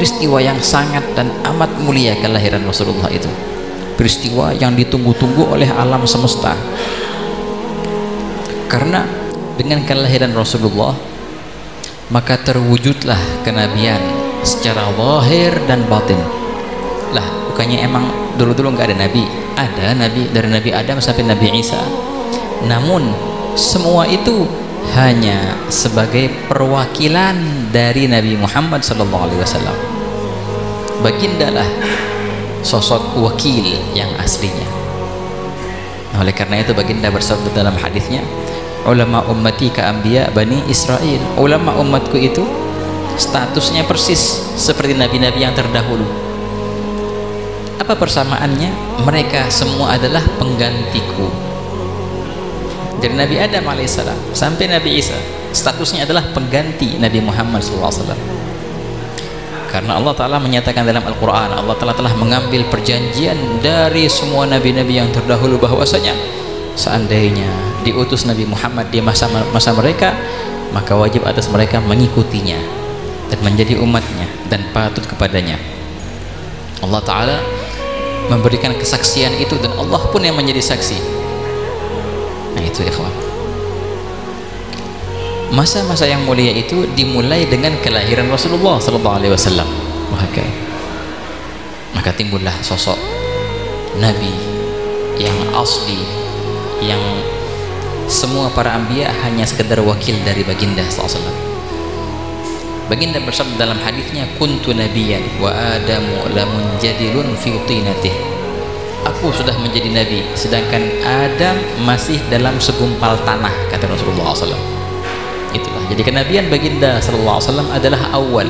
peristiwa yang sangat dan amat mulia kelahiran Rasulullah itu. Peristiwa yang ditunggu-tunggu oleh alam semesta. Karena dengan kelahiran Rasulullah maka terwujudlah kenabian secara zahir dan batin. Lah, bukannya emang dulu-dulu nggak ada nabi? Ada nabi, dari Nabi Adam sampai Nabi Isa. Namun semua itu hanya sebagai perwakilan dari Nabi Muhammad SAW. Bagindalah sosok wakil yang aslinya. Oleh karena itu baginda bersabda dalam hadisnya, ulama ummati ka anbiya bani Israel. Ulama umatku itu statusnya persis seperti nabi-nabi yang terdahulu. Apa persamaannya? Mereka semua adalah penggantiku. Dari Nabi Adam alaihissalam sampai Nabi Isa, statusnya adalah pengganti Nabi Muhammad SAW. Karena Allah Ta'ala menyatakan dalam Al-Quran, Allah Ta'ala telah mengambil perjanjian dari semua nabi-nabi yang terdahulu bahwasanya seandainya diutus Nabi Muhammad di masa mereka, maka wajib atas mereka mengikutinya dan menjadi umatnya dan patut kepadanya. Allah Ta'ala memberikan kesaksian itu dan Allah pun yang menjadi saksi. Nah itu ikhwan, masa-masa yang mulia itu dimulai dengan kelahiran Rasulullah SAW. Maka timbullah sosok Nabi yang asli, yang semua para anbiya hanya sekedar wakil dari baginda SAW. Baginda bersabda dalam hadisnya, kuntu nabiyan wa adamu lamunjadilun fi tinatih. Aku sudah menjadi nabi sedangkan Adam masih dalam segumpal tanah, kata Rasulullah SAW. Itulah jadi kenabian baginda sallallahu alaihi wasallam adalah awal,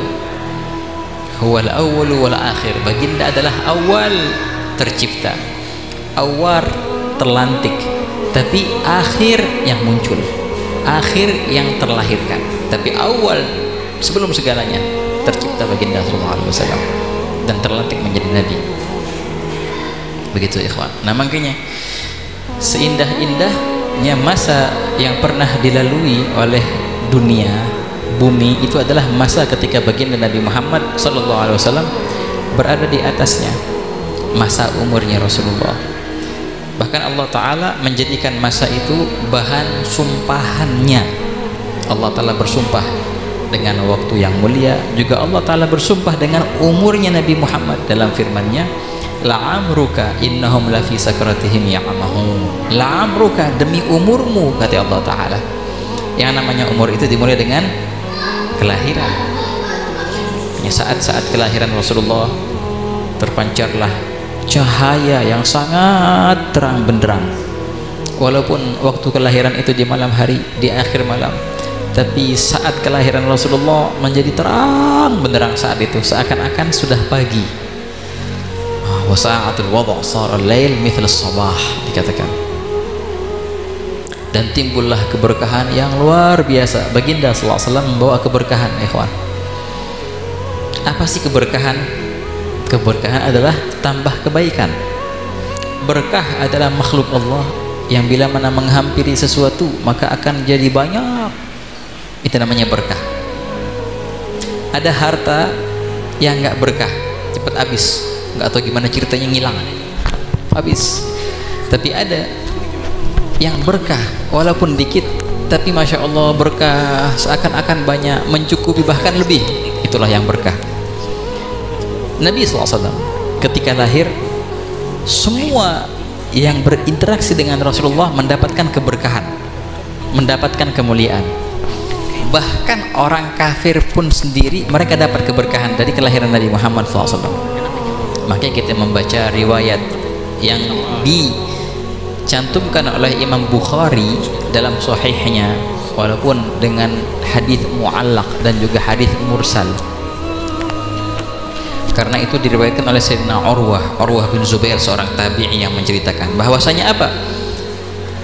huwal awwal wal akhir. Baginda adalah awal tercipta, awal terlantik, tapi akhir yang muncul, akhir yang terlahirkan, tapi awal sebelum segalanya tercipta baginda sallallahu alaihi wasallam dan terlantik menjadi nabi. Begitu ikhwan. Nah makanya seindah-indahnya masa yang pernah dilalui oleh dunia bumi itu adalah masa ketika baginda Nabi Muhammad SAW berada di atasnya, masa umurnya Rasulullah. Bahkan Allah Ta'ala menjadikan masa itu bahan sumpahannya. Allah Ta'ala bersumpah dengan waktu yang mulia, juga Allah Ta'ala bersumpah dengan umurnya Nabi Muhammad dalam firman-Nya, la'amruka innahum lafi sakratihim ya'mahun. La'amruka, demi umurmu, kata Allah Ta'ala. Yang namanya umur itu dimulai dengan kelahiran. Saat-saat kelahiran Rasulullah terpancarlah cahaya yang sangat terang benderang. Walaupun waktu kelahiran itu di malam hari, di akhir malam, tapi saat kelahiran Rasulullah menjadi terang benderang saat itu, seakan-akan sudah pagi. Wa sa'atul wada' sara al-lail mithla as-sabah, dikatakan. Dan timbullah keberkahan yang luar biasa. Baginda sallallahu alaihi wasallam membawa keberkahan, ikhwan. Apa sih keberkahan? Keberkahan adalah tambah kebaikan. Berkah adalah makhluk Allah yang bila mana menghampiri sesuatu maka akan jadi banyak. Itu namanya berkah. Ada harta yang nggak berkah, cepat habis, nggak tahu gimana ceritanya, ngilang, habis. Tapi ada yang berkah, walaupun dikit tapi masya Allah berkah, seakan-akan banyak, mencukupi, bahkan lebih. Itulah yang berkah. Nabi SAW ketika lahir, semua yang berinteraksi dengan Rasulullah mendapatkan keberkahan, mendapatkan kemuliaan. Bahkan orang kafir pun sendiri mereka dapat keberkahan dari kelahiran Nabi Muhammad SAW. Makanya kita membaca riwayat yang dicantumkan oleh Imam Bukhari dalam sahihnya, walaupun dengan hadis mu'allaq dan juga hadis mursal. Karena itu diriwayatkan oleh Sayyidina Urwah bin Zubair, seorang tabi'i, yang menceritakan bahwasanya apa?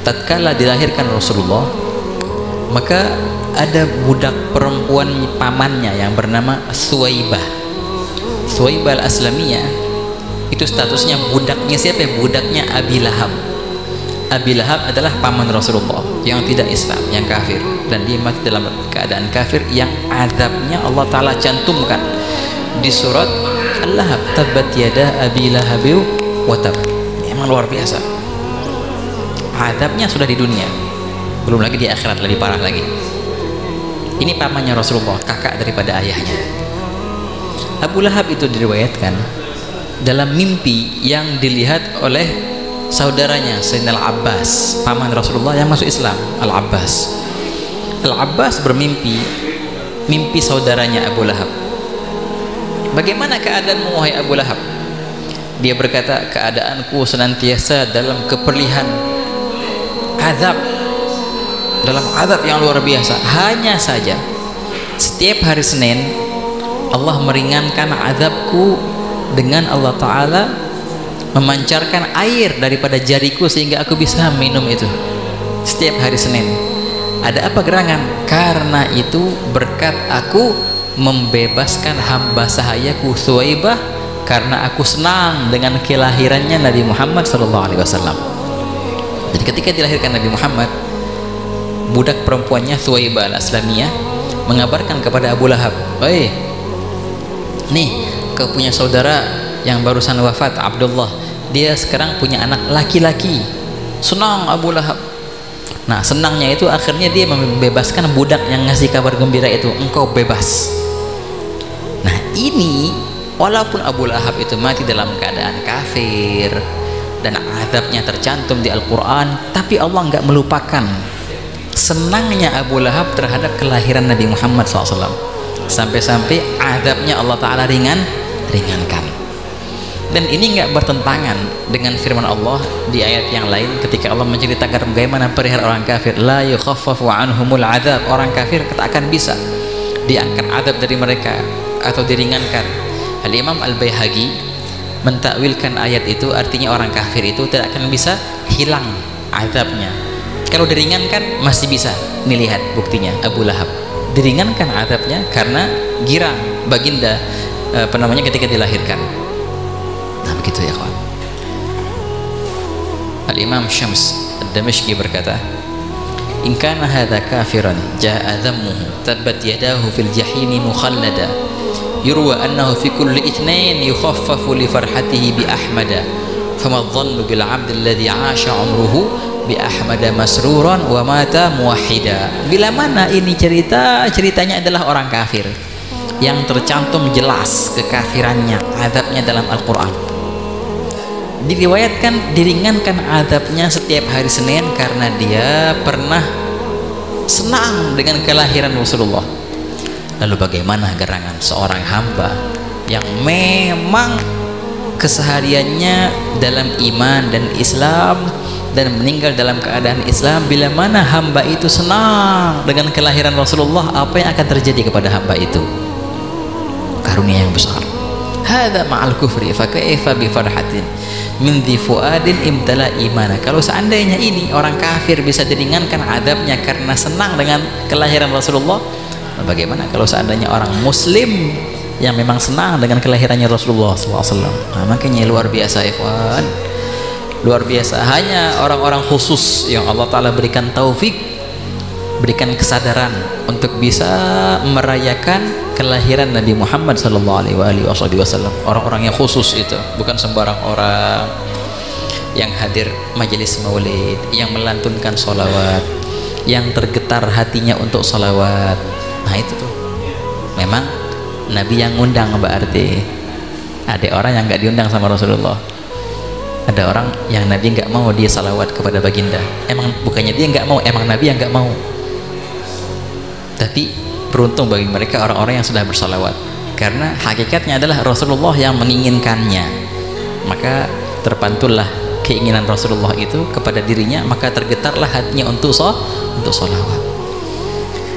Tatkala dilahirkan Rasulullah, maka ada budak perempuan pamannya yang bernama Suwaibah. Suwaibah al-Aslamiyah itu statusnya budaknya siapa? Budaknya Abi Lahab. Abi Lahab adalah paman Rasulullah yang tidak Islam, yang kafir, dan dia mati dalam keadaan kafir yang azabnya Allah Ta'ala cantumkan di surat Al-Lahab, tabbat yada abi lahabi wa tab. Memang luar biasa. Azabnya sudah di dunia, belum lagi di akhirat lebih parah lagi. Ini pamannya Rasulullah, kakak daripada ayahnya. Abu Lahab itu diriwayatkan dalam mimpi yang dilihat oleh saudaranya Sayyidina Al-Abbas, paman Rasulullah yang masuk Islam, Al-Abbas. Al-Abbas bermimpi, mimpi saudaranya Abu Lahab. Bagaimana keadaanmu wahai Abu Lahab? Dia berkata, keadaanku senantiasa dalam keperlihan azab, dalam azab yang luar biasa. Hanya saja setiap hari Senin Allah meringankan azabku dengan Allah Ta'ala memancarkan air daripada jariku sehingga aku bisa minum itu setiap hari Senin. Ada apa gerangan? Karena itu berkat aku membebaskan hamba sahayaku Thuwaibah, karena aku senang dengan kelahirannya Nabi Muhammad SAW. Jadi ketika dilahirkan Nabi Muhammad, budak perempuannya Thuwaibah al-Aslamiyah mengabarkan kepada Abu Lahab, "Oi, nih kau punya saudara yang barusan wafat, Abdullah, dia sekarang punya anak laki-laki." Senang Abu Lahab. Nah, senangnya itu akhirnya dia membebaskan budak yang ngasih kabar gembira itu, engkau bebas. Nah, ini walaupun Abu Lahab itu mati dalam keadaan kafir dan azabnya tercantum di Al-Quran, tapi Allah nggak melupakan senangnya Abu Lahab terhadap kelahiran Nabi Muhammad SAW. Sampai-sampai azabnya Allah Ta'ala ringankan. Dan ini nggak bertentangan dengan firman Allah di ayat yang lain ketika Allah menceritakan bagaimana perihal orang kafir, la yukhaffafu anhumul azab. Orang kafir tak akan bisa diangkat azab dari mereka atau diringankan. Al-Imam Al-Baihaqi mentakwilkan ayat itu, artinya orang kafir itu tidak akan bisa hilang azabnya. Kalau diringankan masih bisa. Nih lihat buktinya, Abu Lahab diringankan azabnya karena girang baginda ketika dilahirkan. Nah begitu ya kawan. Al-Imam Syams Ad-Damashqi berkata, in kana hadha kafiran jaa dhammuhu tabbat yadahu fil jahimi mukhallada yurwa annahu fi kulli ithnain yukhaffafu li farhatihi bi ahmada fama dhannu bil 'abd alladhi 'asha 'umruhu bi ahmada masruran wa mata muwahhida. Bila mana ini ceritanya adalah orang kafir yang tercantum jelas kekafirannya, azabnya dalam Al-Quran. Diriwayatkan diringankan azabnya setiap hari Senin karena dia pernah senang dengan kelahiran Rasulullah. Lalu bagaimana gerangan seorang hamba yang memang kesehariannya dalam iman dan Islam dan meninggal dalam keadaan Islam, bila mana hamba itu senang dengan kelahiran Rasulullah, apa yang akan terjadi kepada hamba itu? Karunia yang besar. Hadza ma'al kufri fa kaifa bi farhatin min dhi fuadin imtala imana. Kalau seandainya ini orang kafir bisa diringankan adabnya karena senang dengan kelahiran Rasulullah, bagaimana kalau seandainya orang muslim yang memang senang dengan kelahirannya Rasulullah SAW? Nah, makanya luar biasa ikhwan, luar biasa. Hanya orang-orang khusus yang Allah Ta'ala berikan taufik, berikan kesadaran untuk bisa merayakan kelahiran Nabi Muhammad SAW. Orang-orang yang khusus itu, bukan sembarang orang yang hadir majelis maulid, yang melantunkan sholawat, yang tergetar hatinya untuk sholawat. Nah itu tuh memang Nabi yang ngundang, berarti ada orang yang nggak diundang sama Rasulullah. Ada orang yang Nabi nggak mau dia salawat kepada baginda. Emang bukannya dia nggak mau, emang Nabi yang nggak mau. Tapi beruntung bagi mereka orang-orang yang sudah bersalawat, karena hakikatnya adalah Rasulullah yang menginginkannya. Maka terpantullah keinginan Rasulullah itu kepada dirinya, maka tergetarlah hatinya untuk sholawat.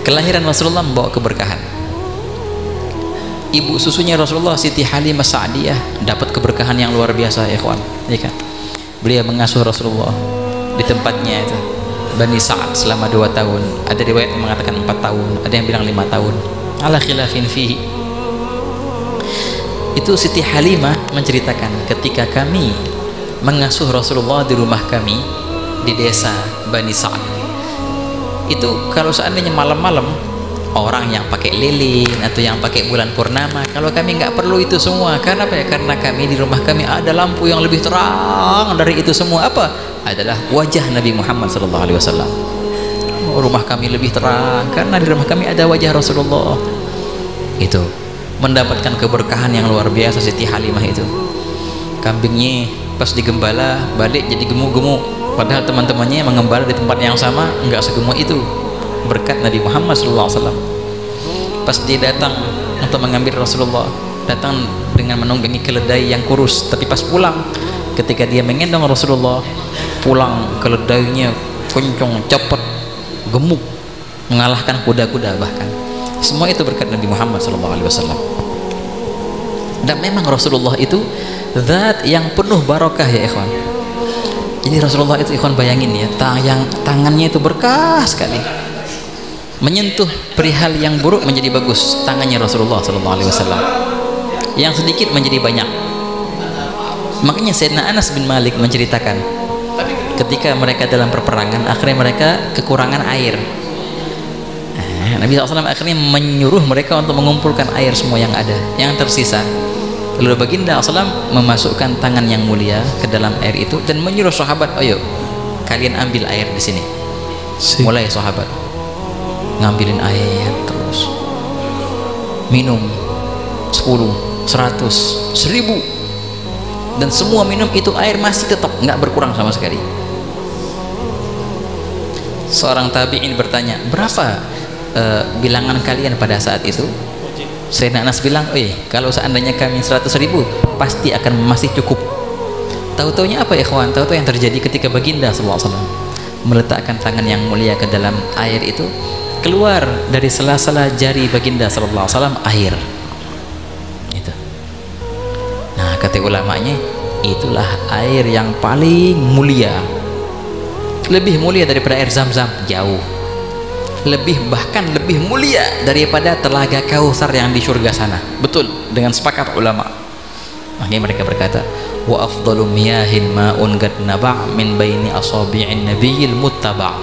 Kelahiran Rasulullah membawa keberkahan. Ibu susunya Rasulullah, Siti Halimah Sa'diyah, dapat keberkahan yang luar biasa ya ikhwan. Ya kan? Beliau mengasuh Rasulullah di tempatnya itu Bani Sa'ad selama 2 tahun. Ada riwayat yang mengatakan 4 tahun, ada yang bilang 5 tahun. Ala khilafin fihi. Itu Siti Halimah menceritakan, ketika kami mengasuh Rasulullah di rumah kami di desa Bani Sa'ad, itu kalau seandainya malam-malam orang yang pakai lilin atau yang pakai bulan purnama. Kalau kami nggak perlu itu semua. Karena apa ya? Karena kami di rumah kami ada lampu yang lebih terang dari itu semua. Apa? Adalah wajah Nabi Muhammad SAW. Rumah kami lebih terang karena di rumah kami ada wajah Rasulullah. Itu mendapatkan keberkahan yang luar biasa. Siti Halimah itu kambingnya pas digembala balik jadi gemuk-gemuk, padahal teman-temannya mengembala di tempat yang sama nggak segemuk itu. Berkat Nabi Muhammad SAW. Pas dia datang untuk mengambil Rasulullah, datang dengan menunggangi keledai yang kurus, tapi pas pulang ketika dia mengendong Rasulullah, pulang keledainya kencang, cepat, gemuk, mengalahkan kuda-kuda. Bahkan semua itu berkat Nabi Muhammad SAW. Dan memang Rasulullah itu zat yang penuh barokah ya ikhwan. Jadi Rasulullah itu ikhwan bayangin ya, tangannya itu berkah sekali. Menyentuh perihal yang buruk menjadi bagus tangannya Rasulullah SAW. Yang sedikit menjadi banyak. Makanya Sayyidina Anas bin Malik menceritakan ketika mereka dalam perperangan, akhirnya mereka kekurangan air. Nabi SAW akhirnya menyuruh mereka untuk mengumpulkan air semua yang ada, yang tersisa. Lalu baginda SAW memasukkan tangan yang mulia ke dalam air itu dan menyuruh sahabat, ayo kalian ambil air di sini. Mulai sahabat ngambilin air terus, minum 10, 100, 1000, dan semua minum itu air masih tetap nggak berkurang sama sekali. Seorang tabi'in bertanya, berapa bilangan kalian pada saat itu? Sayyidina Anas bilang, kalau seandainya kami 100.000 pasti akan masih cukup. Tahu-taunya apa ya kawan? Tahu-tahu yang terjadi ketika baginda SAW meletakkan tangan yang mulia ke dalam air itu, keluar dari sela-sela jari baginda SAW air itu. Nah kata ulamanya, itulah air yang paling mulia, lebih mulia daripada air Zam-Zam, jauh lebih, bahkan lebih mulia daripada telaga Kautsar yang di surga sana. Betul, dengan sepakat ulama. Makanya mereka berkata, wa afdalu miyahin ma'un qad naba' min baini asabi'in nabiyil muttaba'.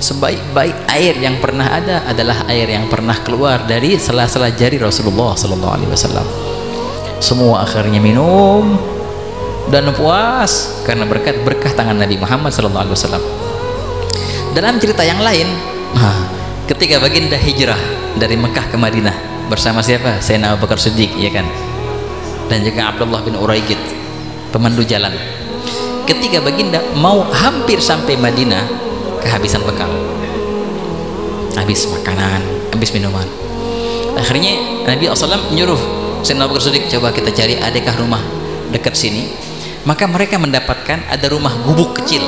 Sebaik-baik air yang pernah ada adalah air yang pernah keluar dari sela-sela jari Rasulullah SAW. Semua akhirnya minum dan puas karena berkah tangan Nabi Muhammad SAW. Dalam cerita yang lain, ketika baginda hijrah dari Mekah ke Madinah bersama siapa? Sayyidina Abu Bakar Siddiq, ya kan? Dan juga Abdullah bin Uraigid, pemandu jalan. Ketika baginda mau hampir sampai Madinah, kehabisan bekal, habis makanan, habis minuman. Akhirnya Nabi SAW menyuruh Sayyidina Abu Bakar Siddiq, coba kita cari adakah rumah dekat sini. Maka mereka mendapatkan ada rumah gubuk kecil.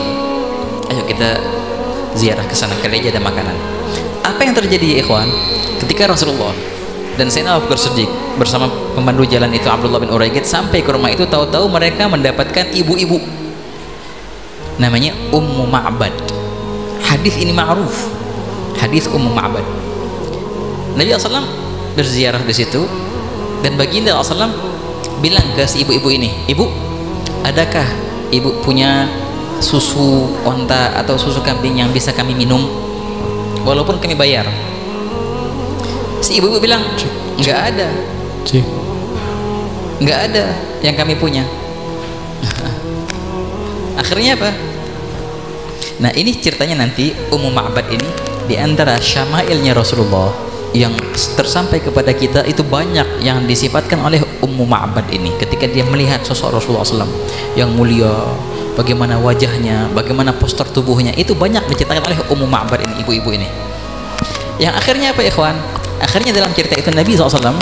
Ayo kita ziarah ke sana, kali aja ada makanan. Apa yang terjadi ya ikhwan? Ketika Rasulullah dan Sayyidina Abu Bakar Siddiq bersama pemandu jalan itu Abdullah bin Uraigid sampai ke rumah itu, tahu-tahu mereka mendapatkan ibu-ibu namanya Ummu Ma'bad. Hadis ini ma'ruf, hadis Ummu Ma'bad. Nabi SAW berziarah di situ dan baginda SAW bilang ke si ibu-ibu ini, ibu, adakah ibu punya susu onta atau susu kambing yang bisa kami minum walaupun kami bayar? Si ibu-ibu bilang, nggak ada, nggak ada yang kami punya. Akhirnya apa? Nah ini ceritanya nanti Ummu Ma'bad ini diantara syama'ilnya Rasulullah yang tersampai kepada kita itu banyak yang disifatkan oleh Ummu Ma'bad ini. Ketika dia melihat sosok Rasulullah SAW yang mulia, bagaimana wajahnya, bagaimana postur tubuhnya, itu banyak diceritakan oleh Ummu Ma'bad ini, ibu-ibu ini. Yang akhirnya apa ikhwan? Akhirnya dalam cerita itu Nabi SAW,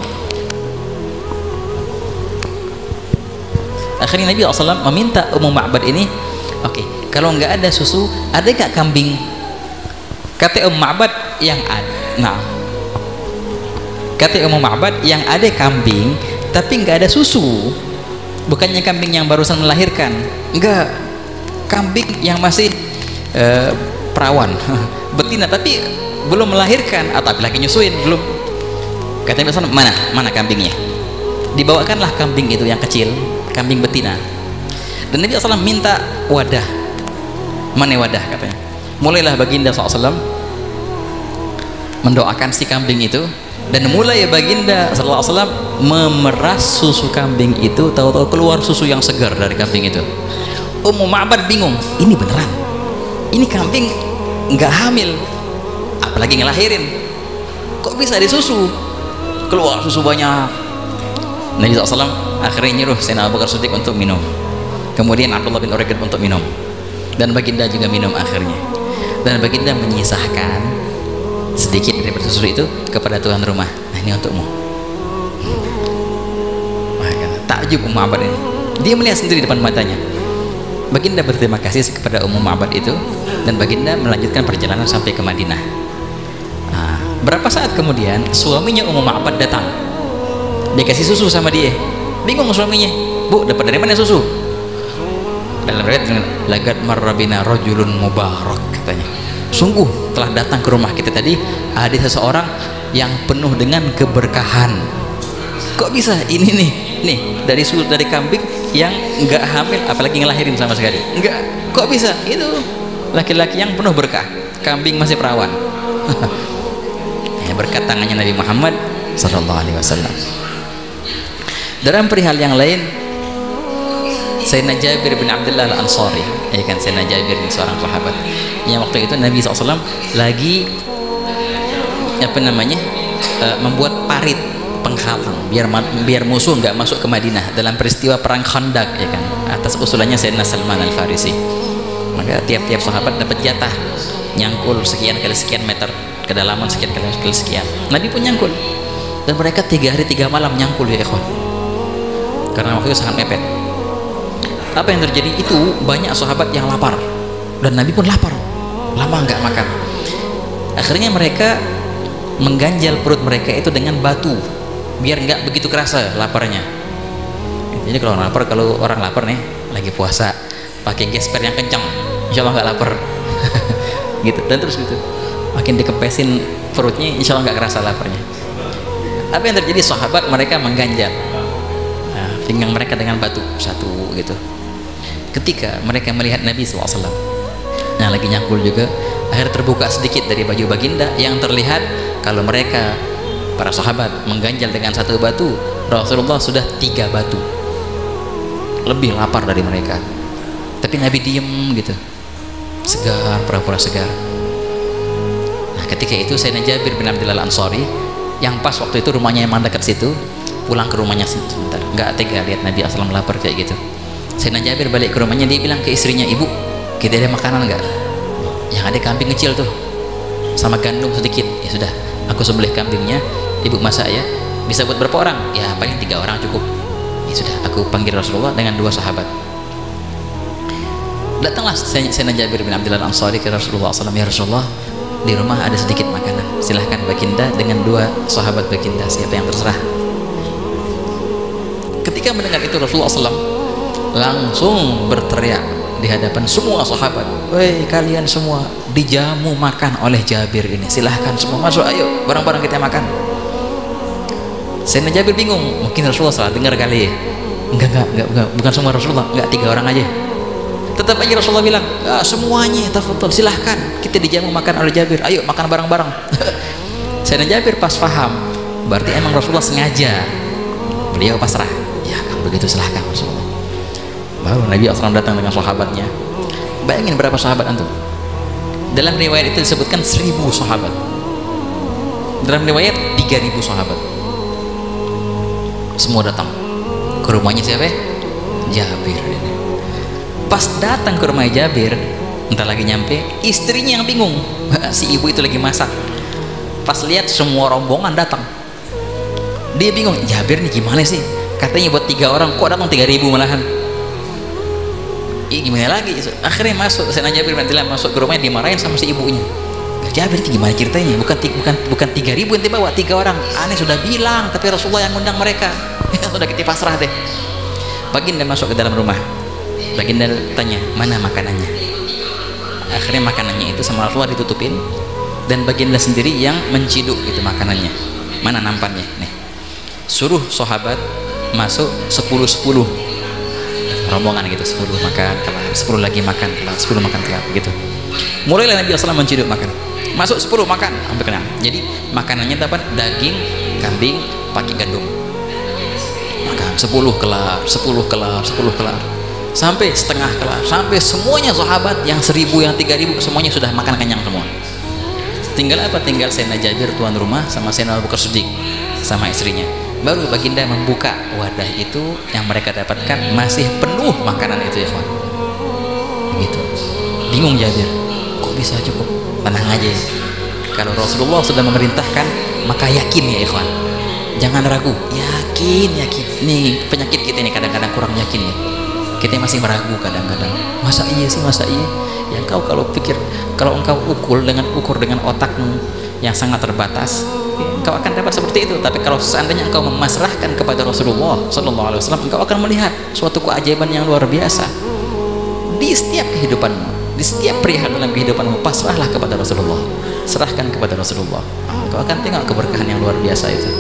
akhirnya Nabi SAW meminta Ummu Ma'bad ini, oke, kalau nggak ada susu, ada nggak kambing? Kata Ummu Ma'bad, yang ada. Nah, kata Ummu Ma'bad, yang ada kambing, tapi nggak ada susu. Bukannya kambing yang barusan melahirkan, enggak, kambing yang masih perawan, betina tapi belum melahirkan atau lagi nyusuin belum. Kata Nabi SAW, mana kambingnya? Dibawakanlah kambing itu yang kecil, kambing betina. Dan Nabi SAW minta wadah. Mana wadah katanya? Mulailah baginda SAW mendoakan si kambing itu, dan mulai baginda sallallahu alaihi wasallam memeras susu kambing itu. Tahu-tahu keluar susu yang segar dari kambing itu. Ummu Ma'bad bingung, ini beneran, ini kambing nggak hamil, apalagi ngelahirin, kok bisa disusu, keluar susu banyak. Nabi SAW akhirnya nyuruh Sayyidina Abu Bakar Siddiq untuk minum, kemudian Abdullah bin Uraiqid untuk minum, dan baginda juga minum akhirnya. Dan baginda menyisahkan sedikit dari susu itu kepada tuan rumah. Nah, ini untukmu. Takjub Ummu Ma'bad ini, dia melihat sendiri depan matanya. Baginda berterima kasih kepada Ummu Ma'bad itu, dan baginda melanjutkan perjalanan sampai ke Madinah. Nah, berapa saat kemudian suaminya Ummu Ma'bad datang, dia kasih susu sama dia. Bingung suaminya, bu, dapat dari mana susu? Dalam riwayat, lagat marrabina rajulun mubarak, katanya, sungguh telah datang ke rumah kita tadi ada seseorang yang penuh dengan keberkahan. Kok bisa ini nih dari susu dari kambing yang enggak hamil, apalagi ngelahirin sama sekali enggak, kok bisa? Itu laki-laki yang penuh berkah, kambing masih perawan. Ya, berkat tangannya Nabi Muhammad sallallahu alaihi wasallam. Dalam perihal yang lain, Sayyidina Jabir bin Abdullah Al-Ansari, ya kan, Sayyidina Jabir ini seorang sahabat yang waktu itu Nabi SAW lagi membuat parit penghalang biar musuh nggak masuk ke Madinah dalam peristiwa perang Khandaq, ya kan, atas usulannya Sayyidina Salman Al-Farisi. Maka tiap-tiap sahabat dapat jatah nyangkul sekian kali sekian meter, kedalaman sekian kali sekian. Nabi pun nyangkul, dan mereka 3 hari 3 malam nyangkul, ya ikhwan, karena waktu itu sangat mepet. Apa yang terjadi itu, banyak sahabat yang lapar, dan Nabi pun lapar, lama nggak makan. Akhirnya mereka mengganjal perut mereka itu dengan batu biar nggak begitu kerasa laparnya. Jadi kalau orang lapar nih lagi puasa pakai gesper yang kencang, insya Allah nggak lapar. Gitu, dan terus gitu makin dikepesin perutnya, insya Allah nggak kerasa laparnya. Apa yang terjadi, sahabat mereka mengganjal pinggang mereka dengan batu satu gitu. Ketika mereka melihat Nabi SAW yang lagi nyangkul juga, akhirnya terbuka sedikit dari baju baginda yang terlihat kalau mereka para sahabat mengganjal dengan satu batu, Rasulullah sudah 3 batu, lebih lapar dari mereka. Tapi Nabi diem gitu, segar, pura-pura segar. Nah, ketika itu Sayyidina Jabir bin Abdullah Al-Ansari yang pas waktu itu rumahnya emang dekat situ, pulang ke rumahnya sebentar, nggak tega lihat Nabi SAW lapar kayak gitu. Sayyidina Jabir balik ke rumahnya, dia bilang ke istrinya, ibu, kita ada makanan nggak? Yang ada kambing kecil tuh sama gandum sedikit. Ya sudah, aku sembelih kambingnya, ibu masak ya. Bisa buat berapa orang? Ya paling 3 orang cukup. Ya sudah, aku panggil Rasulullah dengan 2 sahabat. Datanglah Sayyidina Jabir bin Abdullah Al-Ansari ke Rasulullah SAW. Ya Rasulullah, di rumah ada sedikit makanan, silahkan baginda dengan 2 sahabat baginda, siapa yang terserah. Ketika mendengar itu, Rasulullah SAW langsung berteriak di hadapan semua sahabat, woi kalian semua dijamu makan oleh Jabir ini, silahkan semua masuk, ayo bareng-bareng kita makan. Sayyidina Jabir bingung, mungkin Rasulullah salah dengar kali ya. Enggak, bukan semua Rasulullah, enggak, 3 orang aja. Tetap aja Rasulullah bilang, semuanya tafadhol, silahkan kita dijamu makan oleh Jabir, ayo makan bareng-bareng. Sayyidina Jabir pas paham, berarti emang Rasulullah sengaja. Beliau pasrah, ya kalau begitu silahkan Rasulullah. Baru Nabi SAW datang dengan sahabatnya. Bayangin berapa sahabat antum? Dalam riwayat itu disebutkan 1000 sahabat, dalam riwayat 3000 sahabat. Semua datang ke rumahnya siapa? Jabir. Pas datang ke rumah Jabir, entar lagi nyampe, istrinya yang bingung. Si ibu itu lagi masak. Pas lihat semua rombongan datang, dia bingung, Jabir nih gimana sih? Katanya buat 3 orang, kok datang 3000 malahan? Gimana lagi? Akhirnya masuk, Sayyidina Jabir bin Abdullah masuk ke rumahnya, dimarahin sama si ibunya. Jabir gimana ceritanya? Bukan 3000 yang dibawa, 3 orang. Aneh sudah bilang, tapi Rasulullah yang ngundang mereka. Sudah kita pasrah deh. Baginda masuk ke dalam rumah. Baginda tanya, mana makanannya? Akhirnya makanannya itu sama Rasulullah ditutupin, dan baginda sendiri yang menciduk itu makanannya. Mana nampannya? Nih, suruh sahabat masuk 10-10 rombongan gitu, 10 makan kelar, 10 lagi makan kelar, 10 makan kelar gitu. Mulailah Nabi SAW menciduk makan. masuk 10 makan sampai kenyang. Jadi makanannya apa? Daging kambing pakai gandum. Makan 10 kelar, 10 kelar, 10 kelar, sampai setengah kelar, sampai semuanya sahabat yang 1000, yang 3000 semuanya sudah makan kenyang semua. Tinggal apa? Tinggal Sayyidina Jabir tuan rumah sama Sayyidina Abu Bakar Siddiq sama istrinya. Baru baginda membuka wadah itu, yang mereka dapatkan masih penuh makanan itu ya kawan. Begitu. Bingung Jabir, kok bisa cukup? Tenang aja ya. Kalau Rasulullah sudah memerintahkan, maka yakin ya ikhwan. Jangan ragu, yakin. Nih penyakit kita ini kadang-kadang kurang yakin ya. Kita masih meragu kadang-kadang. Masa iya sih, masa iya? Ya engkau kalau pikir, kalau engkau ukur dengan otakmu yang sangat terbatas, engkau akan dapat seperti itu. Tapi kalau seandainya engkau memasrahkan kepada Rasulullah Sallallahu Alaihi Wasallam, engkau akan melihat suatu keajaiban yang luar biasa di setiap kehidupanmu, di setiap perihal dalam kehidupanmu. Pasrahlah kepada Rasulullah, serahkan kepada Rasulullah, engkau akan tengok keberkahan yang luar biasa itu.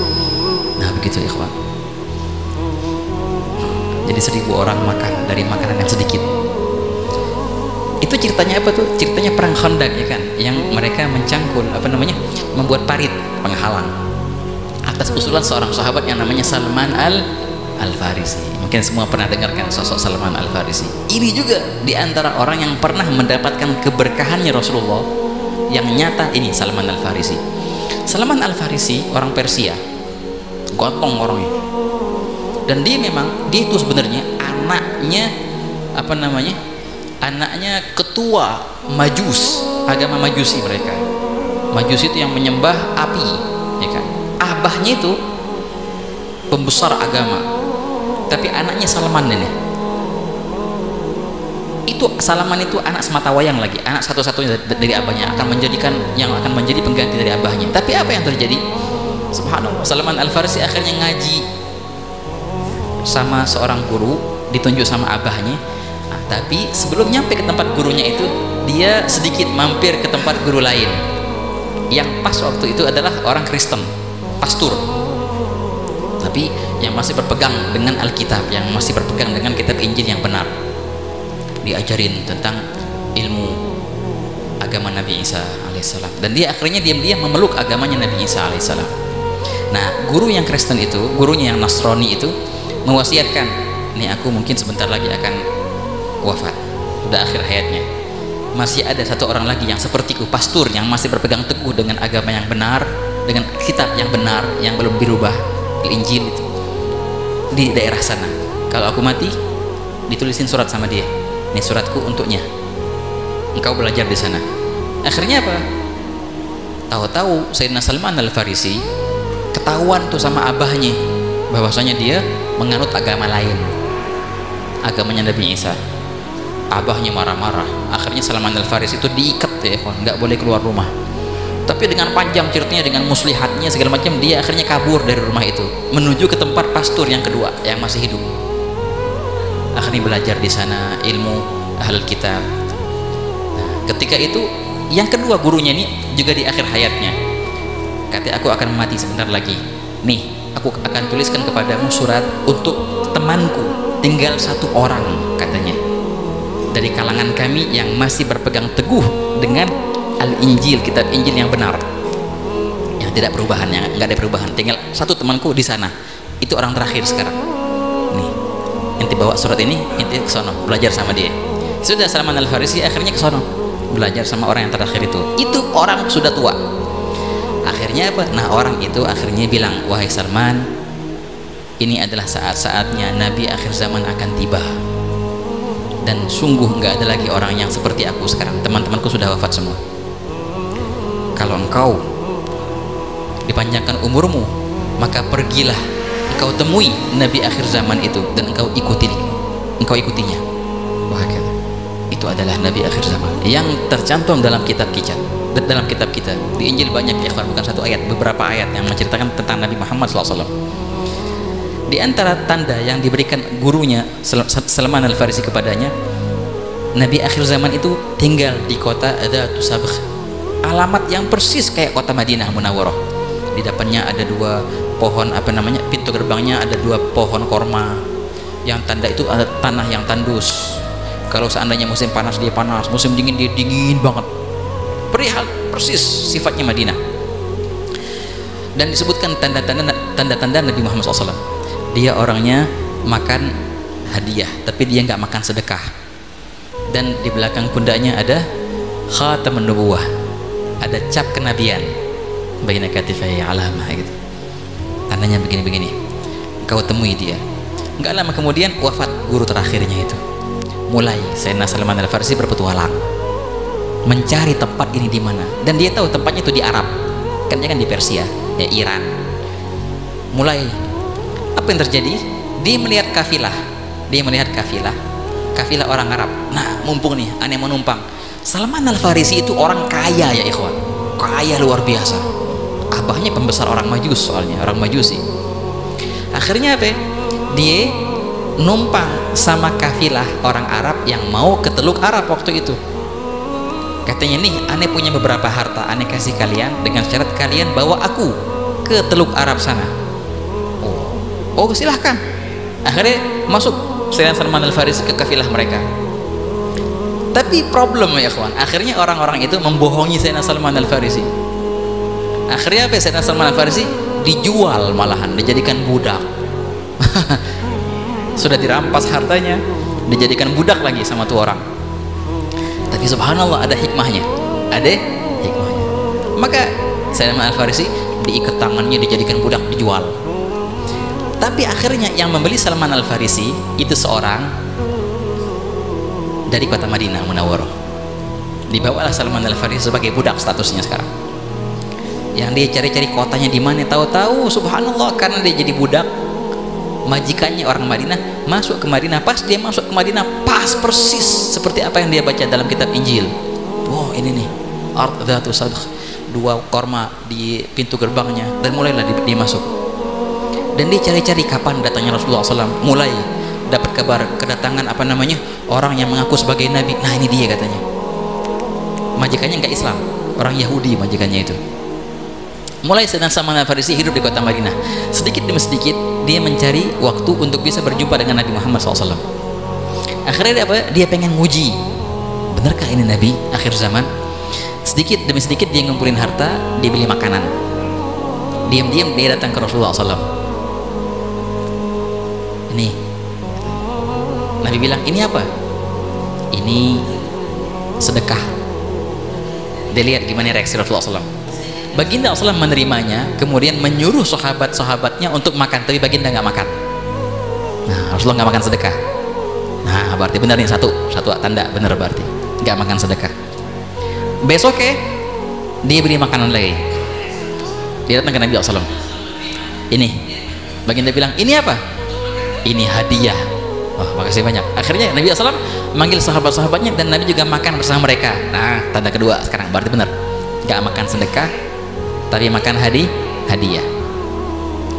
Nah begitu ikhwan. Jadi 1000 orang makan dari makanan yang sedikit. Itu ceritanya apa tuh? Ceritanya perang Khandaq ya kan, yang mereka mencangkul membuat parit penghalang atas usulan seorang sahabat yang namanya Salman Al-Farisi. Mungkin semua pernah dengarkan sosok Salman Al-Farisi. Ini juga di antara orang yang pernah mendapatkan keberkahannya Rasulullah yang nyata. Ini Salman Al-Farisi. Salman Al-Farisi orang Persia, gotong orangnya, dan dia itu sebenarnya anaknya ketua Majus, agama Majusi. mereka Majusi itu yang menyembah api ya kan. Abahnya itu pembesar agama, tapi anaknya Salman ini, itu Salman itu anak sematawayang lagi, anak satu-satunya dari abahnya, akan menjadi pengganti dari abahnya. Tapi apa yang terjadi? Subhanallah, Salman Al-Farisi akhirnya ngaji sama seorang guru, ditunjuk sama abahnya. Tapi sebelum nyampe ke tempat gurunya itu, dia sedikit mampir ke tempat guru lain yang pas waktu itu adalah orang Kristen, pastur, tapi yang masih berpegang dengan Alkitab, yang masih berpegang dengan kitab Injil yang benar. Diajarin tentang ilmu agama Nabi Isa alaihissalam, dan dia akhirnya diam-diam memeluk agamanya Nabi Isa alaihissalam. Nah, guru yang Kristen itu, gurunya yang Nasrani itu mewasiatkan, nih aku mungkin sebentar lagi akan wafat, udah akhir hayatnya, masih ada satu orang lagi yang sepertiku, pastur, yang masih berpegang teguh dengan agama yang benar, dengan kitab yang benar yang belum dirubah, Injil itu, di daerah sana. Kalau aku mati, ditulisin surat sama dia, ini suratku untuknya, engkau belajar di sana. Akhirnya apa? Tahu-tahu Sayyidina Salman Al-Farisi ketahuan tuh sama abahnya bahwasanya dia menganut agama lain, agamanya Nabi Isa. Abahnya marah-marah. Akhirnya Salman Al-Farisi itu diikat ya, nggak boleh keluar rumah. Tapi dengan panjang ceritanya, dengan muslihatnya segala macam, dia akhirnya kabur dari rumah itu menuju ke tempat pastur yang kedua yang masih hidup. Akhirnya belajar di sana ilmu Ahlul Kitab. Nah, ketika itu yang kedua gurunya ini juga di akhir hayatnya, kata, aku akan mati sebentar lagi. Nih, aku akan tuliskan kepadamu surat untuk temanku, tinggal satu orang katanya dari kalangan kami yang masih berpegang teguh dengan Al-Injil, kitab Injil yang benar, yang tidak perubahan, yang nggak ada perubahan. Tinggal satu temanku di sana, itu orang terakhir sekarang. Nih, ente bawa surat ini, ente ke sono belajar sama dia. Sudah Salman Al-Farisi akhirnya ke sono belajar sama orang yang terakhir itu. Itu orang sudah tua. Akhirnya apa? Nah, orang itu akhirnya bilang, wahai Salman, ini adalah saat-saatnya Nabi akhir zaman akan tiba. Dan sungguh nggak ada lagi orang yang seperti aku sekarang. Teman-temanku sudah wafat semua. Kalau engkau dipanjangkan umurmu, maka pergilah engkau temui Nabi akhir zaman itu dan engkau ikutinya. Wah, itu adalah Nabi akhir zaman yang tercantum dalam kitab kita. Di Injil banyak ya, bukan satu ayat, beberapa ayat yang menceritakan tentang Nabi Muhammad SAW. Di antara tanda yang diberikan gurunya Salman Al-Farisi kepadanya, Nabi akhir zaman itu tinggal di kota Adatus Sabkh, alamat yang persis kayak kota Madinah Munawwarah. Di depannya ada 2 pohon pintu gerbangnya ada 2 pohon korma, yang tanda itu ada tanah yang tandus. Kalau seandainya musim panas dia panas, musim dingin dia dingin banget. perihal persis sifatnya Madinah. Dan disebutkan tanda-tanda Nabi Muhammad SAW. Dia orangnya makan hadiah, tapi dia nggak makan sedekah. Dan di belakang pundaknya ada khatamun nubuwah, ada cap kenabian, baina katifai alamah gitu. Tandanya begini-begini. Kau temui dia. Nggak lama kemudian wafat guru terakhirnya itu. Mulai Sayyidina Salman Al-Farisi berpetualang mencari tempat ini di mana. Dan dia tahu tempatnya itu di Arab. Kan dia kan di Persia, ya Iran. Mulai apa yang terjadi? Dia melihat kafilah. Kafilah orang Arab. Nah, mumpung nih, aneh mau numpang. Salman Al-Farisi itu orang kaya ya ikhwan. Kaya luar biasa. Abahnya pembesar orang Majus soalnya, orang Majusi. Akhirnya apa? Dia numpang sama kafilah orang Arab yang mau ke Teluk Arab waktu itu. Katanya, nih, aneh punya beberapa harta, aneh kasih kalian dengan syarat kalian bawa aku ke Teluk Arab sana. Oh, silahkan. Akhirnya masuk Sayyidina Salman Al-Farisi ke kafilah mereka. Tapi problem ya kawan, akhirnya orang-orang itu membohongi Sayyidina Salman Al-Farisi. Akhirnya apa? Sayyidina Salman Al-Farisi dijual, malahan dijadikan budak. Sudah dirampas hartanya, dijadikan budak lagi sama tuh orang. Tapi subhanallah, ada hikmahnya. Maka Sayyidina Al-Farisi diikat tangannya, dijadikan budak, dijual. Tapi akhirnya yang membeli Salman Al-Farisi itu seorang dari kota Madinah Munawwarah. Dibawalah Salman Al-Farisi sebagai budak statusnya sekarang. Yang dia cari-cari kotanya di mana, tahu-tahu subhanallah karena dia jadi budak, majikannya orang Madinah masuk ke Madinah. Pas dia masuk ke Madinah, pas persis seperti apa yang dia baca dalam kitab Injil. Oh, ini nih art dzatu sadq, 2 korma di pintu gerbangnya, dan mulailah dia masuk. Dan dia cari-cari kapan datangnya Rasulullah SAW. Mulai dapat kabar kedatangan orang yang mengaku sebagai nabi. Nah, ini dia katanya. Majikannya nggak Islam, orang Yahudi majikannya itu. Mulai Sayyidina Salman Al-Farisi hidup di kota Madinah. Sedikit demi sedikit dia mencari waktu untuk bisa berjumpa dengan Nabi Muhammad SAW. Akhirnya dia pengen nguji, benarkah ini Nabi akhir zaman? Sedikit demi sedikit dia ngumpulin harta, dia beli makanan. Diam-diam dia datang ke Rasulullah SAW. Ini Nabi bilang, ini apa? Ini sedekah. Dia lihat gimana reaksi Rasulullah SAW. Baginda SAW menerimanya, kemudian menyuruh sahabat-sahabatnya untuk makan, tapi baginda nggak makan. Nah, Rasulullah nggak makan sedekah. Nah, berarti benar nih, satu tanda benar, berarti nggak makan sedekah. Besoknya dia beri makanan lagi. Dia datang ke Nabi SAW. Ini, baginda bilang, ini apa? Ini hadiah. Oh, makasih banyak. Akhirnya Nabi SAW manggil sahabat-sahabatnya dan Nabi juga makan bersama mereka. Nah, tanda kedua sekarang, berarti benar, nggak makan sedekah tapi makan hadiah.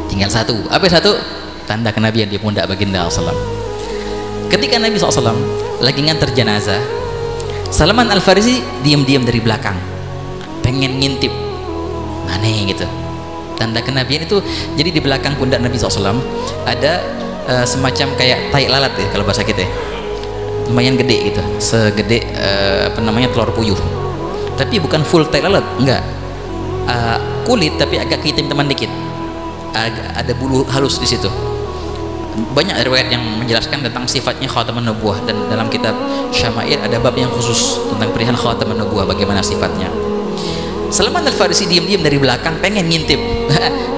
Tinggal satu. Apa satu? Tanda kenabian di pundak baginda SAW. Ketika Nabi SAW lagi nganter jenazah, Salman Al-Farisi diam-diam dari belakang, pengen ngintip mana gitu. Tanda kenabian itu, jadi di belakang pundak Nabi SAW ada semacam kayak tai lalat ya kalau bahasa kita, lumayan gede gitu, segede telur puyuh. Tapi bukan full tai lalat, enggak. Kulit tapi agak kehitam-hitaman dikit. Ada bulu halus di situ. Banyak riwayat yang menjelaskan tentang sifatnya khatamun nubuwah, dan dalam kitab Syama'il ada bab yang khusus tentang perihal khatamun nubuwah, bagaimana sifatnya. Salman Al-Farisi diam-diam dari belakang pengen ngintip.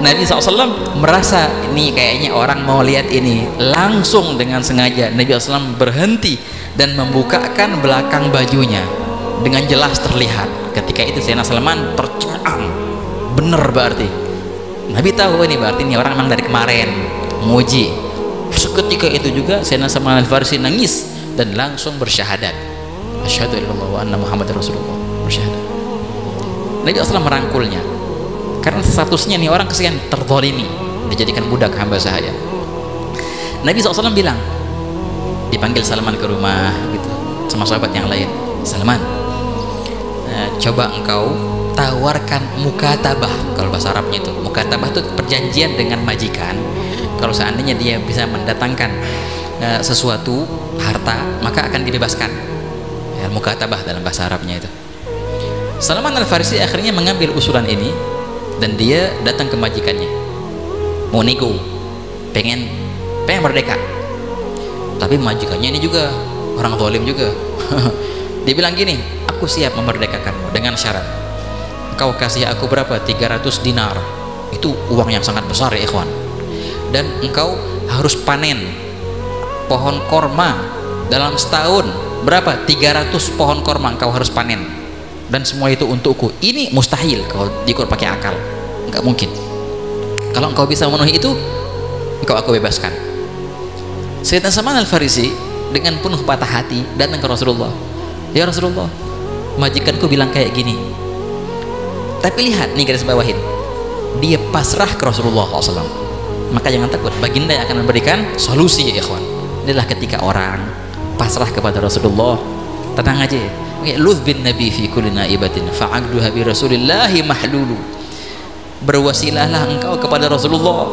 Nabi SAW merasa ini kayaknya orang mau lihat ini. Langsung dengan sengaja Nabi SAW berhenti dan membukakan belakang bajunya. Dengan jelas terlihat. Ketika itu Sayyidina Salman tercengang. Bener berarti. Nabi tahu ini berarti ini orang memang dari kemarin muji. Seketika itu juga Sayyidina Salman Al-Farisi nangis dan langsung bersyahadat. Asyhadu an la ilaha illallah wa anna Muhammadar Rasulullah. Bersyahadat. Nabi SAW merangkulnya karena statusnya nih orang kesian, terzalimi, dijadikan budak hamba sahaya. Nabi SAW bilang, dipanggil Salman ke rumah gitu sama sahabat yang lain, Salman, coba engkau tawarkan mukatabah. Kalau bahasa Arabnya itu mukatabah itu perjanjian dengan majikan. Kalau seandainya dia bisa mendatangkan sesuatu harta, maka akan dibebaskan ya, mukatabah dalam bahasa Arabnya itu. Salman Al-Farisi akhirnya mengambil usulan ini dan dia datang ke majikannya, mau nego, pengen merdeka. Tapi majikannya ini juga orang zalim juga. Dia bilang gini, aku siap memerdekakanmu dengan syarat kau kasih aku berapa? 300 dinar. Itu uang yang sangat besar ya ikhwan. Dan engkau harus panen pohon korma dalam setahun. Berapa? 300 pohon korma engkau harus panen, dan semua itu untukku. Ini mustahil kalau diukur pakai akal, nggak mungkin. Kalau engkau bisa memenuhi itu, engkau aku bebaskan. Sayyidina Salman Al-Farisi dengan penuh patah hati datang ke Rasulullah. Ya Rasulullah, majikanku bilang kayak gini. Tapi lihat nih, garis bawahin, dia pasrah ke Rasulullah SAW. Maka jangan takut, baginda yang akan memberikan solusi ya ikhwan. Inilah ketika orang pasrah kepada Rasulullah, tenang aja. Luz bin nabi fi kulli naibatin fa'aqduha bi rasulillahi mahlulu. Berwasilahlah engkau kepada Rasulullah.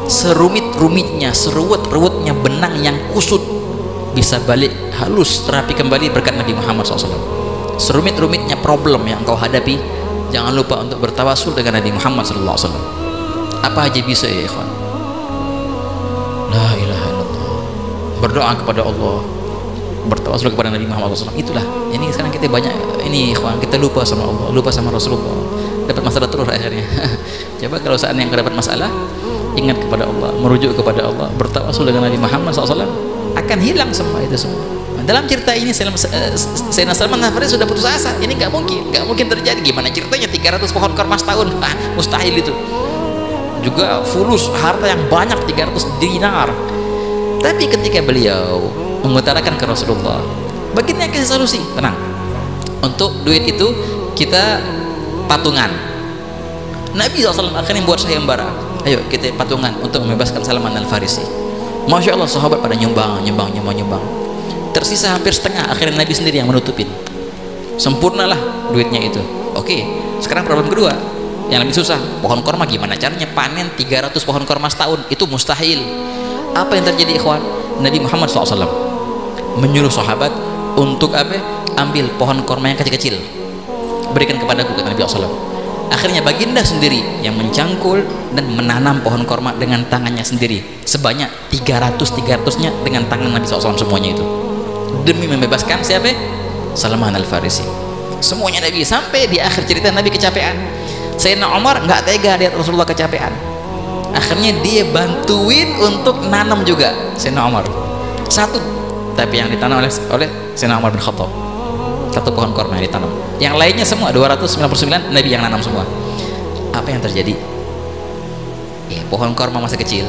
Serumit-rumitnya, seruwet-ruwetnya benang yang kusut bisa balik halus, terapi kembali berkat Nabi Muhammad SAW. Serumit-rumitnya problem yang engkau hadapi, jangan lupa untuk bertawasul dengan Nabi Muhammad SAW. Apa aja bisa ya ikhwan. La ilaha illallah, berdoa kepada Allah, bertawasul kepada Nabi Muhammad SAW. Itulah, ini sekarang kita banyak ini ikhwan, kita lupa sama Allah, lupa sama Rasulullah, dapat masalah terus akhirnya. Coba kalau saat yang dapat masalah, ingat kepada Allah, merujuk kepada Allah, bertawasul dengan Nabi Muhammad SAW, akan hilang semua itu semua. Dalam cerita ini Sayyidina Salman Al-Farisi sudah putus asa. Ini nggak mungkin terjadi. Gimana ceritanya 300 pohon korma setahun? Mustahil itu. Juga fulus, harta yang banyak, 300 dinar. Tapi ketika beliau mengutarakan ke Rasulullah, baginda kasih solusi, tenang, untuk duit itu kita patungan. Nabi SAW akhirnya membuat sayembara, ayo kita patungan untuk membebaskan Salman Al-Farisi. Masya Allah, sahabat pada nyumbang. Tersisa hampir setengah, akhirnya Nabi sendiri yang menutupin. Sempurnalah duitnya itu. Oke, sekarang problem kedua yang lebih susah, pohon korma. Gimana caranya panen 300 pohon korma setahun? Itu mustahil. Apa yang terjadi ikhwan? Nabi Muhammad SAW menyuruh sahabat untuk apa? Ambil pohon korma yang kecil-kecil, berikan kepadaku, kata Nabi SAW. Akhirnya baginda sendiri yang mencangkul dan menanam pohon korma dengan tangannya sendiri, sebanyak 300-nya dengan tangan Nabi SAW semuanya itu, demi membebaskan siapa? Salman Al-Farisi. Semuanya Nabi. Sampai di akhir cerita Nabi kecapean. Sayyidina Umar nggak tega lihat Rasulullah kecapean, akhirnya dia bantuin untuk nanam juga. Sayyidina Umar satu, tapi yang ditanam oleh Sayyidina Umar bin Khattab, satu pohon korma yang ditanam. Yang lainnya semua 299 Nabi yang nanam semua. Apa yang terjadi? Pohon korma masih kecil,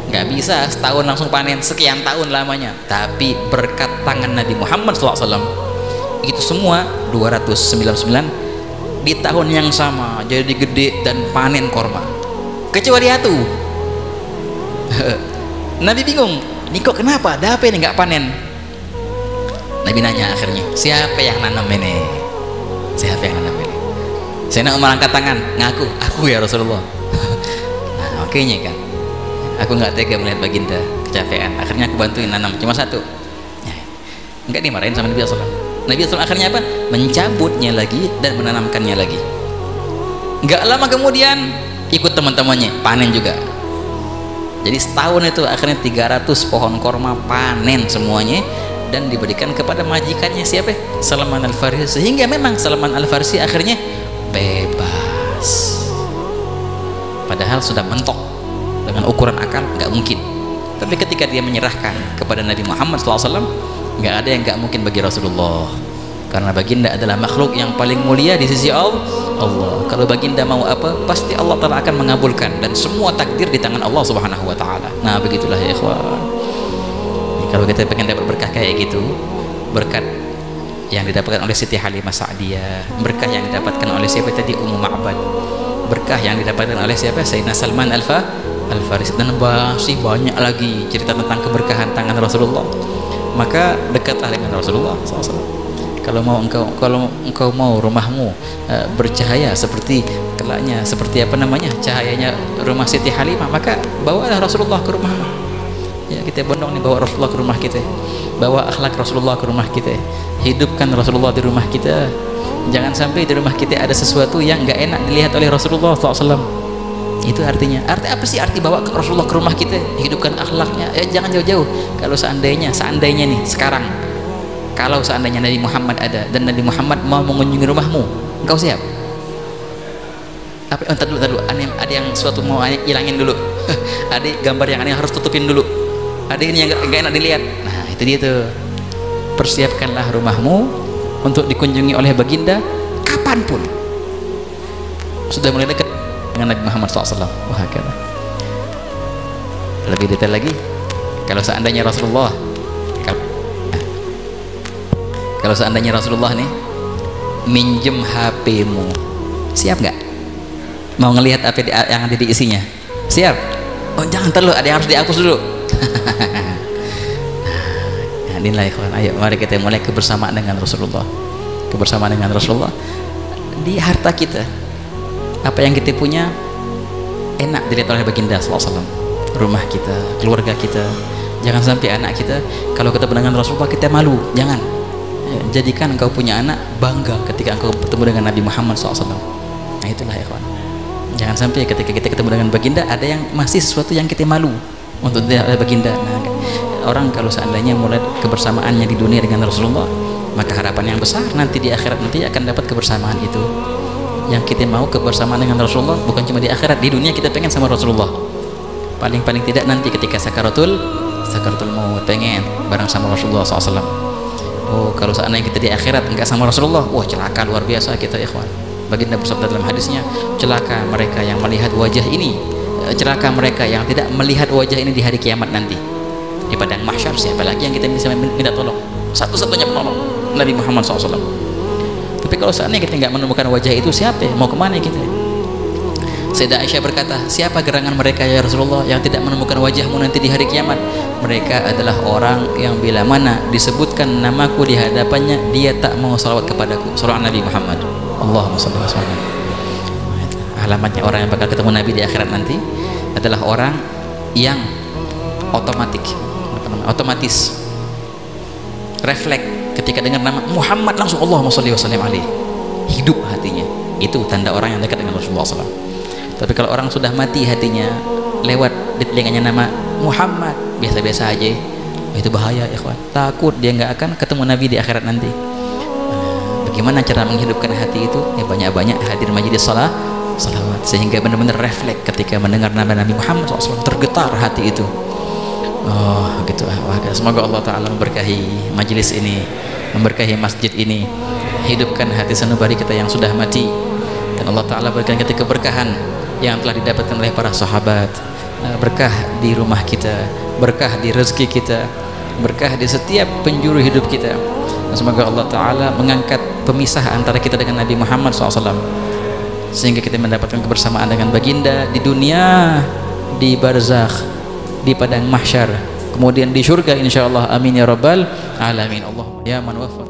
nggak bisa setahun langsung panen, sekian tahun lamanya. Tapi berkat tangan Nabi Muhammad SAW, itu semua 299 di tahun yang sama jadi gede dan panen korma. Kecuali satu. Nabi bingung, ini kok kenapa? Ada apa ini nggak panen? Nabi nanya akhirnya, siapa yang nanam ini? Siapa yang nanam ini? Sayyidina Umar angkat tangan, ngaku, aku ya Rasulullah. Nah, oke nya kan, aku nggak tega melihat baginda kecapean, akhirnya aku bantuin nanam, cuma satu. Enggak dimarahin sama Nabi SAW. Nabi SAW akhirnya apa? Mencabutnya lagi dan menanamkannya lagi. Nggak lama kemudian ikut teman-temannya panen juga. Jadi setahun itu akhirnya 300 pohon korma panen semuanya dan diberikan kepada majikannya siapa? Salman Al-Farisi. Sehingga memang Salman Al-Farisi akhirnya bebas. Padahal sudah mentok dengan ukuran akal, nggak mungkin. Tapi ketika dia menyerahkan kepada Nabi Muhammad SAW, nggak ada yang nggak mungkin bagi Rasulullah. Karena baginda adalah makhluk yang paling mulia di sisi Allah. Kalau baginda mau apa, pasti Allah Ta'ala akan mengabulkan, dan semua takdir di tangan Allah Subhanahu Wa Ta'ala. Nah begitulah ya ikhwan. Kalau kita pengen dapat berkah kayak gitu, berkat yang didapatkan oleh Siti Halimah Sa'diyah, berkah yang didapatkan oleh siapa tadi, Ummu Ma'bad, berkah yang didapatkan oleh siapa, Sayyidina Salman Al-Farisi, dan masih banyak lagi cerita tentang keberkahan tangan Rasulullah. Maka dekatlah dengan Rasulullah SAW. Kalau engkau mau rumahmu bercahaya seperti kelaknya, seperti apa namanya, cahayanya rumah Siti Halimah, maka bawalah Rasulullah ke rumahmu. Ya, kita bondong nih bawa Rasulullah ke rumah kita, bawa akhlak Rasulullah ke rumah kita, hidupkan Rasulullah di rumah kita. Jangan sampai di rumah kita ada sesuatu yang nggak enak dilihat oleh Rasulullah SAW. Itu artinya. Arti apa sih arti bawa Rasulullah ke rumah kita, hidupkan akhlaknya? Ya jangan jauh-jauh. Kalau seandainya nih sekarang, kalau seandainya Nabi Muhammad ada dan Nabi Muhammad mau mengunjungi rumahmu, engkau siap? Apa? Entar dulu. Ada yang suatu mau hilangin dulu. Ada gambar yang aneh harus tutupin dulu. Ada ini yang nggak enak dilihat. Nah itu dia tuh. Persiapkanlah rumahmu untuk dikunjungi oleh baginda kapanpun. Sudah mulai dekat dengan Nabi Muhammad SAW. Wah, lebih detail lagi, kalau seandainya Rasulullah nih minjem HP-mu, siap nggak? Mau ngelihat apa yang ada di isinya? Siap? Oh jangan terlalu, ada yang harus dihapus dulu. Nah, inilah ikhwan, ayo mari kita mulai kebersamaan dengan Rasulullah. Kebersamaan dengan Rasulullah di harta kita, apa yang kita punya enak dilihat oleh baginda SAW. Rumah kita, keluarga kita. Jangan sampai anak kita kalau ketemu dengan Rasulullah kita malu. Jangan. Jadikan engkau punya anak bangga ketika engkau bertemu dengan Nabi Muhammad SAW. Nah itulah ikhwan. Jangan sampai ketika kita ketemu dengan baginda ada yang masih sesuatu yang kita malu untuk dilihat oleh baginda. Nah, orang kalau seandainya mulai kebersamaannya di dunia dengan Rasulullah, maka harapan yang besar nanti di akhirat nanti akan dapat kebersamaan itu. Yang kita mau kebersamaan dengan Rasulullah bukan cuma di akhirat, di dunia kita pengen sama Rasulullah. Paling tidak nanti ketika sakaratul maut pengen bareng sama Rasulullah SAW. Oh kalau seandainya kita di akhirat enggak sama Rasulullah, wah celaka luar biasa kita ikhwan. Baginda bersabda dalam hadisnya, celaka mereka yang melihat wajah ini, celaka mereka yang tidak melihat wajah ini di hari kiamat nanti di padang mahsyar. Siapa lagi yang kita bisa minta tolong? Satu-satunya penolong Nabi Muhammad SAW. Tapi kalau seandainya kita nggak menemukan wajah itu, siapa? Mau kemana kita? Sayyidah Aisyah berkata, siapa gerangan mereka ya Rasulullah yang tidak menemukan wajahmu nanti di hari kiamat? Mereka adalah orang yang bila mana disebutkan namaku di hadapannya, dia tak mau salawat kepadaku. Surah Nabi Muhammad. Allahumma shalli wa sallam. Alamatnya orang yang bakal ketemu Nabi di akhirat nanti adalah orang yang otomatis refleks ketika dengar nama Muhammad langsung Allahumma shalli wa sallim alaihi, hidup hatinya. Itu tanda orang yang dekat dengan Rasulullah SAW. Tapi kalau orang sudah mati hatinya, lewat di telinganya nama Muhammad biasa-biasa aja, itu bahaya ikhwan. Takut dia nggak akan ketemu Nabi di akhirat nanti. Bagaimana cara menghidupkan hati itu? Ya banyak-banyak hadir majelis salawat sehingga benar-benar refleks ketika mendengar nama Nabi Muhammad SAW, tergetar hati itu. Oh gitu. Semoga Allah Ta'ala memberkahi majelis ini, memberkahi masjid ini, hidupkan hati sanubari kita yang sudah mati, dan Allah Ta'ala berikan kita keberkahan yang telah didapatkan oleh para sahabat. Berkah di rumah kita, berkah di rezeki kita, berkah di setiap penjuru hidup kita. Dan semoga Allah Ta'ala mengangkat pemisah antara kita dengan Nabi Muhammad SAW, sehingga kita mendapatkan kebersamaan dengan baginda di dunia, di barzakh, di padang mahsyar, kemudian di surga insyaallah. Amin ya rabbal alamin. Allahumma ya man wafa